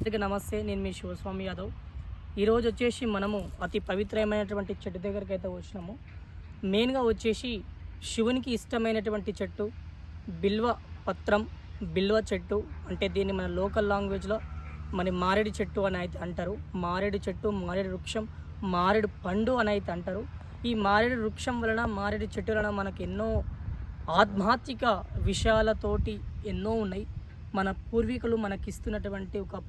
అందరికీ నమస్తే. నేను మీ శివస్వామి యాదవ్. ఈరోజు వచ్చేసి మనము అతి పవిత్రమైనటువంటి చెట్టు దగ్గరికి అయితే వచ్చినాము. మెయిన్గా వచ్చేసి శివునికి ఇష్టమైనటువంటి చెట్టు బిల్వ పత్రం, బిల్వ చెట్టు అంటే దీన్ని మన లోకల్ లాంగ్వేజ్లో మన మారేడు చెట్టు అని అయితే అంటారు. మారేడు చెట్టు, మారేడు వృక్షం, మారేడు పండు అని అయితే అంటారు. ఈ మారేడు వృక్షం వలన, మారేడు చెట్టు వలన మనకు ఎన్నో ఆధ్యాత్మిక విషయాలతోటి ఎన్నో ఉన్నాయి. మన పూర్వీకులు మనకిస్తున్నటువంటి ఒక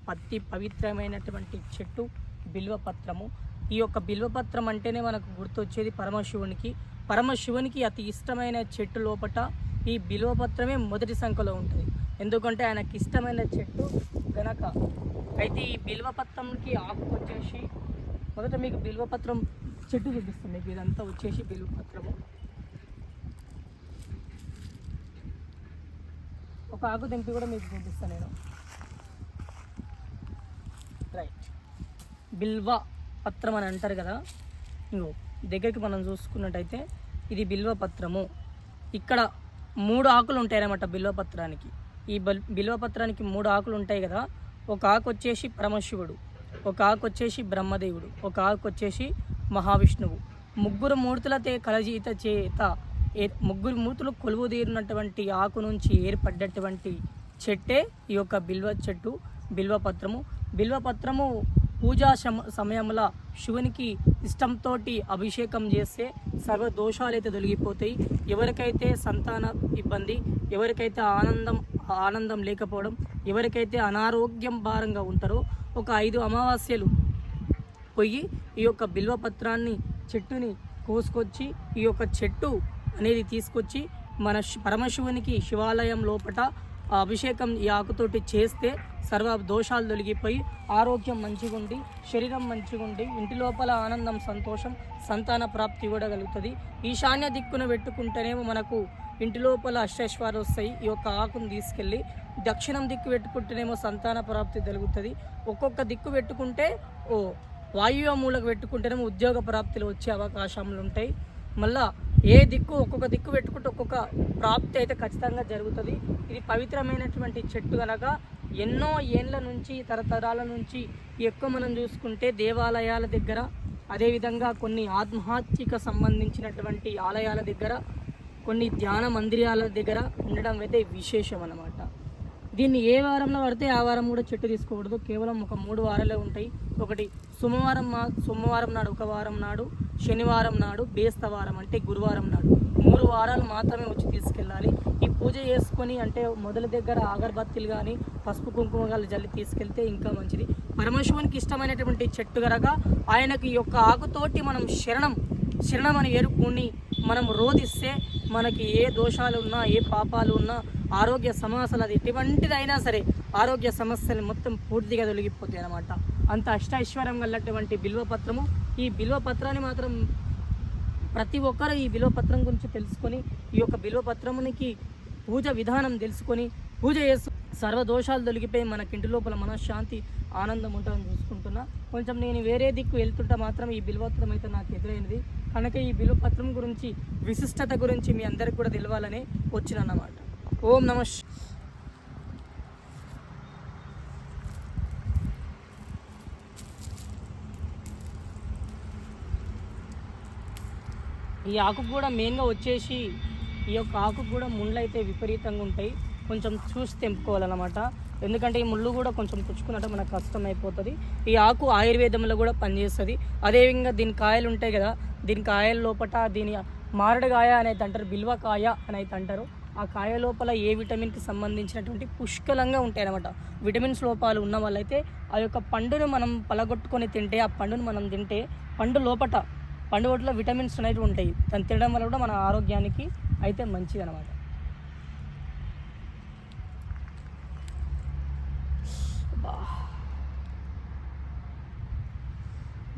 పవిత్రమైనటువంటి చెట్టు బిల్వపత్రము. ఈ యొక్క బిల్వపత్రం అంటేనే మనకు గుర్తొచ్చేది పరమశివునికి అతి ఇష్టమైన చెట్టు లోపట ఈ బిల్వపత్రమే మొదటి సంఖ్యలో ఉంటుంది. ఎందుకంటే ఆయనకి ఇష్టమైన చెట్టు గనక. అయితే ఈ బిల్వపత్రంకి ఆకు వచ్చేసి మొదట మీకు బిల్వపత్రం చెట్టు చూపిస్తుంది. మీకు ఇదంతా వచ్చేసి బిల్వపత్రము. ఒక ఆకు తెంపి కూడా మీకు చూపిస్తాను నేను. రైట్, బిల్వ పత్రం అని అంటారు కదా. ఇంకో దగ్గరికి మనం చూసుకున్నట్టయితే ఇది బిల్వ పత్రము. ఇక్కడ 3 ఆకులు ఉంటాయి అన్నమాట బిల్వపత్రానికి. ఈ బిల్వపత్రానికి 3 ఆకులు ఉంటాయి కదా. ఒక ఆకు వచ్చేసి పరమశివుడు, ఒక ఆకు వచ్చేసి బ్రహ్మదేవుడు, ఒక ఆకు వచ్చేసి మహావిష్ణువు. 3 మూర్తులతో కలజీత చేత 3 మూర్తులు కొలువు తీరినటువంటి ఆకు నుంచి ఏర్పడ్డటువంటి చెట్టే ఈ యొక్క బిల్వ చెట్టు, బిల్వపత్రము. బిల్వపత్రము పూజా సమయంలో శివునికి ఇష్టంతో అభిషేకం చేస్తే సర్వ దోషాలు అయితే తొలగిపోతాయి. ఎవరికైతే సంతాన ఇబ్బంది, ఎవరికైతే ఆనందం లేకపోవడం, ఎవరికైతే అనారోగ్యం భారంగా ఉంటారో ఒక 5 అమావాస్యలు పోయి ఈ యొక్క బిల్వపత్రాన్ని చెట్టుని కోసుకొచ్చి ఈ యొక్క చెట్టు అనేది తీసుకొచ్చి మన పరమశివునికి శివాలయం లోపట అభిషేకం ఈ ఆకుతోటి చేస్తే సర్వ దోషాలు తొలగిపోయి ఆరోగ్యం మంచిగా ఉండి, శరీరం మంచిగా ఉండి, ఇంటి లోపల ఆనందం, సంతోషం, సంతాన ప్రాప్తి కూడా కలుగుతుంది. ఈశాన్య దిక్కున పెట్టుకుంటేనేమో మనకు ఇంటి లోపల అష్టైశ్వర్యాలు వస్తాయి. ఈ యొక్క ఆకును తీసుకెళ్ళి దక్షిణం దిక్కు పెట్టుకుంటేనేమో సంతాన ప్రాప్తి కలుగుతుంది. ఒక్కొక్క దిక్కు పెట్టుకుంటే వాయువ్య మూలకు పెట్టుకుంటేనేమో ఉద్యోగ ప్రాప్తులు వచ్చే అవకాశాలు ఉంటాయి. మళ్ళా ఒక్కొక్క దిక్కు పెట్టుకుంటే ఒక్కొక్క ప్రాప్తి అయితే ఖచ్చితంగా జరుగుతుంది. ఇది పవిత్రమైనటువంటి చెట్టు కనుక ఎన్నో ఏళ్ళ నుంచి, తరతరాల నుంచి ఎక్కువ మనం చూసుకుంటే దేవాలయాల దగ్గర, అదేవిధంగా కొన్ని ఆధ్యాత్మిక సంబంధించినటువంటి ఆలయాల దగ్గర, కొన్ని ధ్యాన మందిరాల దగ్గర ఉండడం అయితే విశేషం అన్నమాట. దీన్ని ఏ వారంలో పడితే ఆ వారం కూడా చెట్టు తీసుకోకూడదు. కేవలం ఒక 3 వారాలే ఉంటాయి. ఒకటి సోమవారం నాడు, ఒక వారం నాడు, శనివారం నాడు, బేస్తవారం అంటే గురువారం నాడు 3 వారాలు మాత్రమే వచ్చి తీసుకెళ్ళాలి. ఈ పూజ చేసుకొని అంటే మొదల దగ్గర అగరబత్తీలు కానీ, పసుపు కుంకుమ కానీ జల్లి తీసుకెళ్తే ఇంకా మంచిది. పరమశివునికి ఇష్టమైనటువంటి చెట్టు కనుక ఆయనకి ఈ యొక్క ఆకుతోటి మనం శరణం అని ఎరుకుని మనం రోధిస్తే మనకి ఏ దోషాలు ఉన్నా, ఏ పాపాలు ఉన్నా, ఆరోగ్య సమస్యలు, అది ఎటువంటిదైనా సరే ఆరోగ్య సమస్యలు మొత్తం పూర్తిగా తొలగిపోతాయి అన్నమాట. అంత అష్టైశ్వర్యం కలిగినటువంటి బిల్వపత్రము. ఈ బిల్వపత్రాన్ని మాత్రం ప్రతి ఒక్కరు ఈ బిల్వపత్రం గురించి తెలుసుకొని ఈ యొక్క బిల్వపత్రమునికి పూజ విధానం తెలుసుకొని పూజ చేస్తూ సర్వదోషాలు తొలగిపోయి మనకి ఇంటి లోపల మనశ్శాంతి, ఆనందం ఉంటుందని చూసుకుంటున్నా. కొంచెం నేను వేరే దిక్కు వెళ్తుంటే మాత్రం ఈ బిల్వపత్రం అయితే నాకు ఎదురైనది కనుక ఈ బిల్వపత్రం గురించి, విశిష్టత గురించి మీ అందరికి కూడా తెలవాలని వచ్చినన్నమాట. ఓం నమః. ఈ ఆకు కూడా మెయిన్గా వచ్చేసి ఈ యొక్క ఆకు కూడా ముళ్ళు అయితే విపరీతంగా ఉంటాయి. కొంచెం చూసి తెంపుకోవాలన్నమాట. ఎందుకంటే ఈ ముళ్ళు కూడా కొంచెం పుచ్చుకున్నట్టు మనకు కష్టం అయిపోతుంది. ఈ ఆకు ఆయుర్వేదంలో కూడా పనిచేస్తుంది. అదేవిధంగా దీని కాయలు ఉంటాయి కదా, దీని కాయల లోపల దీని మారడుకాయ అనేది అంటారు, బిల్వకాయ అని అయితే అంటారు. ఆ కాయ లోపల ఏ విటమిన్కి సంబంధించినటువంటి పుష్కలంగా ఉంటాయి అన్నమాట. విటమిన్స్ లోపాలు ఉన్న వాళ్ళైతే ఆ యొక్క పండును మనం పలగొట్టుకొని తింటే, ఆ పండును మనం తింటే పండు ఒట్లో విటమిన్స్ అనేవి ఉంటాయి. దాన్ని తినడం వల్ల కూడా మన ఆరోగ్యానికి అయితే మంచిది అన్నమాట.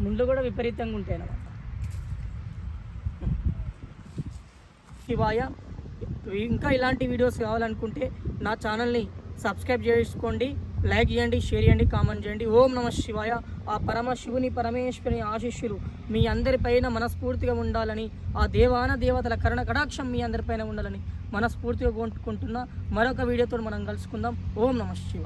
ముందు కూడా విపరీతంగా ఉంటాయి అన్నమాట. శివాయ. ఇంకా ఇలాంటి వీడియోస్ కావాలనుకుంటే నా ఛానల్ని సబ్స్క్రైబ్ చేసుకోండి, లైక్ చేయండి, షేర్ చేయండి, కామెంట్ చేయండి. ఓం నమః శివాయ. ఆ పరమశివుని, పరమేశ్వరుని ఆశీస్సులు మీ అందరిపైన మనస్ఫూర్తిగా ఉండాలని, ఆ దేవతల కరుణ కటాక్షం మీ అందరిపైన ఉండాలని మనస్ఫూర్తిగా కోరుకుంటున్నా. మరొక వీడియోతో మనం కలుసుకుందాం. ఓం నమః శివాయ.